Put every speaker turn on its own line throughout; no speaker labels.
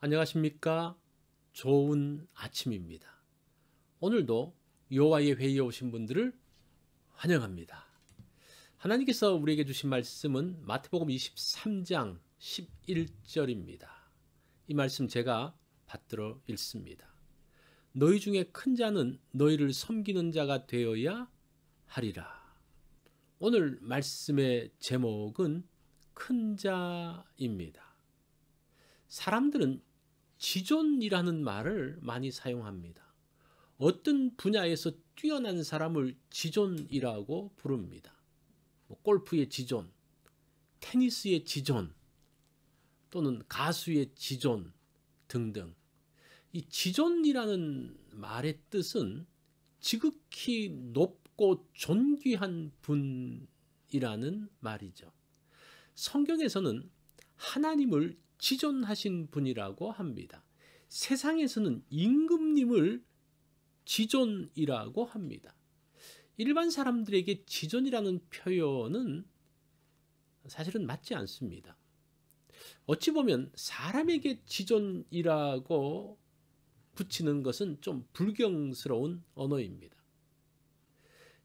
안녕하십니까? 좋은 아침입니다. 오늘도 여호와의 회의에 오신 분들을 환영합니다. 하나님께서 우리에게 주신 말씀은 마태복음 23장 11절입니다. 이 말씀 제가 받들어 읽습니다. 너희 중에 큰 자는 너희를 섬기는 자가 되어야 하리라. 오늘 말씀의 제목은 큰 자입니다. 사람들은 지존이라는 말을 많이 사용합니다. 어떤 분야에서 뛰어난 사람을 지존이라고 부릅니다. 골프의 지존, 테니스의 지존, 또는 가수의 지존 등등. 이 지존이라는 말의 뜻은 지극히 높고 존귀한 분이라는 말이죠. 성경에서는 하나님을 지존하신 분이라고 합니다. 세상에서는 임금님을 지존이라고 합니다. 일반 사람들에게 지존이라는 표현은 사실은 맞지 않습니다. 어찌 보면 사람에게 지존이라고 붙이는 것은 좀 불경스러운 언어입니다.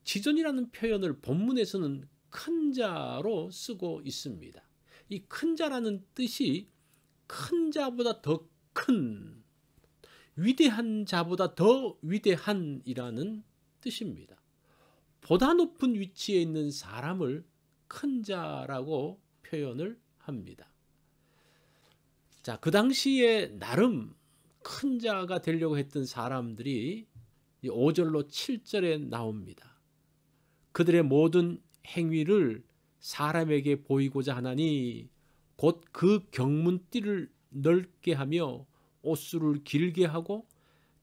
지존이라는 표현을 본문에서는 큰 자로 쓰고 있습니다. 이 큰 자라는 뜻이 큰 자보다 더 큰, 위대한 자보다 더 위대한이라는 뜻입니다. 보다 높은 위치에 있는 사람을 큰 자라고 표현을 합니다. 자, 그 당시에 나름 큰 자가 되려고 했던 사람들이 5절로 7절에 나옵니다. 그들의 모든 행위를 사람에게 보이고자 하나니 곧 그 경문띠를 넓게 하며 옷수를 길게 하고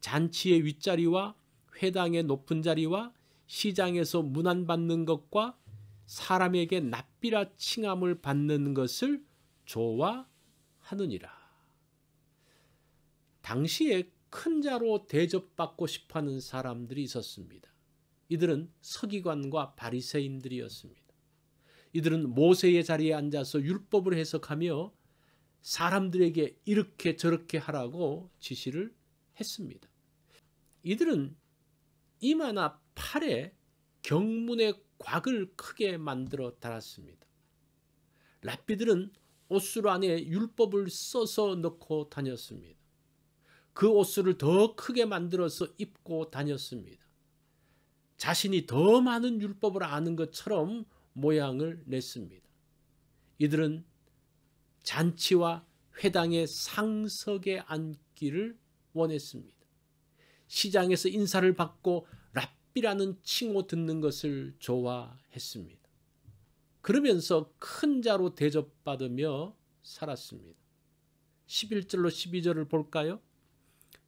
잔치의 윗자리와 회당의 높은 자리와 시장에서 문안받는 것과 사람에게 납비라 칭함을 받는 것을 좋아하느니라. 당시에 큰 자로 대접받고 싶어하는 사람들이 있었습니다. 이들은 서기관과 바리새인들이었습니다. 이들은 모세의 자리에 앉아서 율법을 해석하며 사람들에게 이렇게 저렇게 하라고 지시를 했습니다. 이들은 이마나 팔에 경문의 곽을 크게 만들어 달았습니다. 랍비들은 옷술 안에 율법을 써서 넣고 다녔습니다. 그 옷술을 더 크게 만들어서 입고 다녔습니다. 자신이 더 많은 율법을 아는 것처럼 모양을 냈습니다. 이들은 잔치와 회당의 상석에 앉기를 원했습니다. 시장에서 인사를 받고 랍비라는 칭호 듣는 것을 좋아했습니다. 그러면서 큰 자로 대접받으며 살았습니다. 11절로 12절을 볼까요?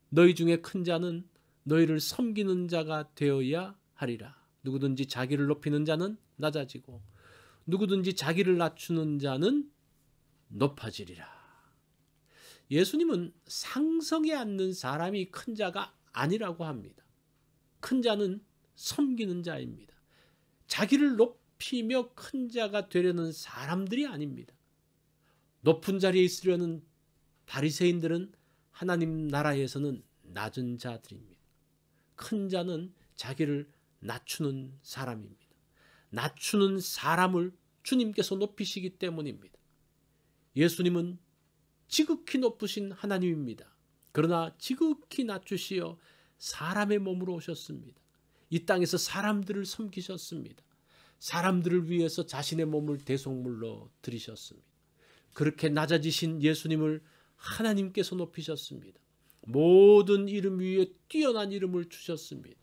너희 중에 큰 자는 너희를 섬기는 자가 되어야 하리라. 누구든지 자기를 높이는 자는 낮아지고 누구든지 자기를 낮추는 자는 높아지리라. 예수님은 상석에 앉는 사람이 큰 자가 아니라고 합니다. 큰 자는 섬기는 자입니다. 자기를 높이며 큰 자가 되려는 사람들이 아닙니다. 높은 자리에 있으려는 바리새인들은 하나님 나라에서는 낮은 자들입니다. 큰 자는 자기를 낮추는 사람입니다. 낮추는 사람을 주님께서 높이시기 때문입니다. 예수님은 지극히 높으신 하나님입니다. 그러나 지극히 낮추시어 사람의 몸으로 오셨습니다. 이 땅에서 사람들을 섬기셨습니다. 사람들을 위해서 자신의 몸을 대속물로 드리셨습니다. 그렇게 낮아지신 예수님을 하나님께서 높이셨습니다. 모든 이름 위에 뛰어난 이름을 주셨습니다.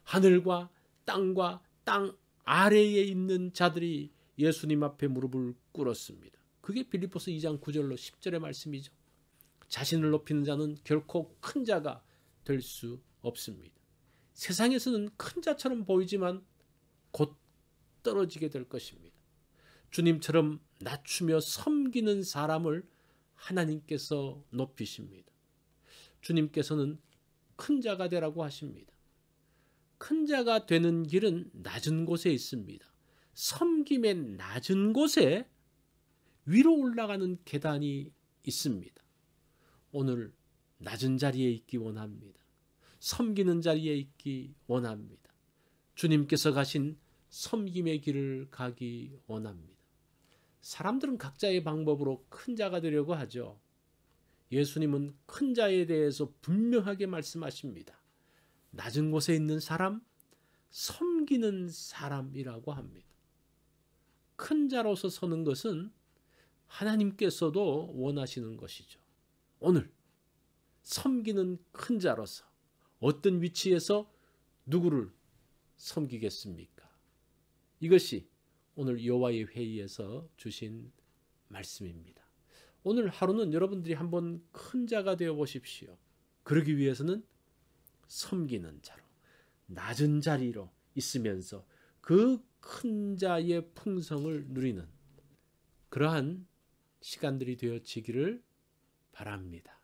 하늘과 땅과 땅 아래에 있는 자들이 예수님 앞에 무릎을 꿇었습니다. 그게 빌립보서 2장 9절로 10절의 말씀이죠. 자신을 높이는 자는 결코 큰 자가 될 수 없습니다. 세상에서는 큰 자처럼 보이지만 곧 떨어지게 될 것입니다. 주님처럼 낮추며 섬기는 사람을 하나님께서 높이십니다. 주님께서는 큰 자가 되라고 하십니다. 큰 자가 되는 길은 낮은 곳에 있습니다. 섬김의 낮은 곳에 위로 올라가는 계단이 있습니다. 오늘 낮은 자리에 있기 원합니다. 섬기는 자리에 있기 원합니다. 주님께서 가신 섬김의 길을 가기 원합니다. 사람들은 각자의 방법으로 큰 자가 되려고 하죠. 예수님은 큰 자에 대해서 분명하게 말씀하십니다. 낮은 곳에 있는 사람, 섬기는 사람이라고 합니다. 큰 자로서 서는 것은 하나님께서도 원하시는 것이죠. 오늘 섬기는 큰 자로서 어떤 위치에서 누구를 섬기겠습니까? 이것이 오늘 여호와의 회의에서 주신 말씀입니다. 오늘 하루는 여러분들이 한번 큰 자가 되어 보십시오. 그러기 위해서는 섬기는 자로, 낮은 자리로 있으면서 그 큰 자의 풍성을 누리는 그러한 시간들이 되어지기를 바랍니다.